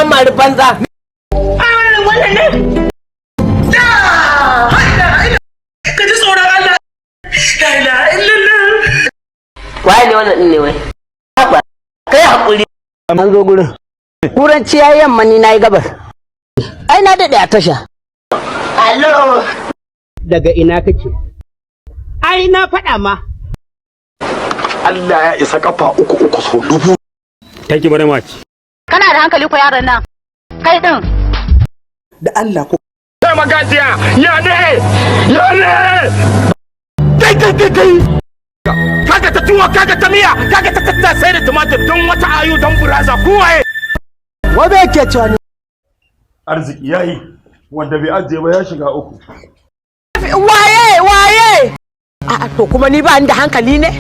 an mari banza. Wannan ne? Ka ji tsoron Allah. La ilaha illallah. Waye ne wannan din ne wai? Kai hakuri. An zo gurin. Kuranci ya yamma ni nayi gabas. Ai na dade a tasha. Allo. Daga ina kake? Ai na faɗa ma. Allah ya isa kafa uku so dubu. Thank you very much. Kana da hankali ko yaron nan? Kai din. Da Allah ko. Sai magajiya, ya ne? Kai. Kaga ta tuwa, kaga ta miya, kaga ta tattasai da tumatir don wata ayu don buraza kowaye. Wanda yake cewa ne? Arziki yayi, wanda bai ajiye ba ya shiga uku. Waye? A'a to kuma ni ba ni da hankali ne?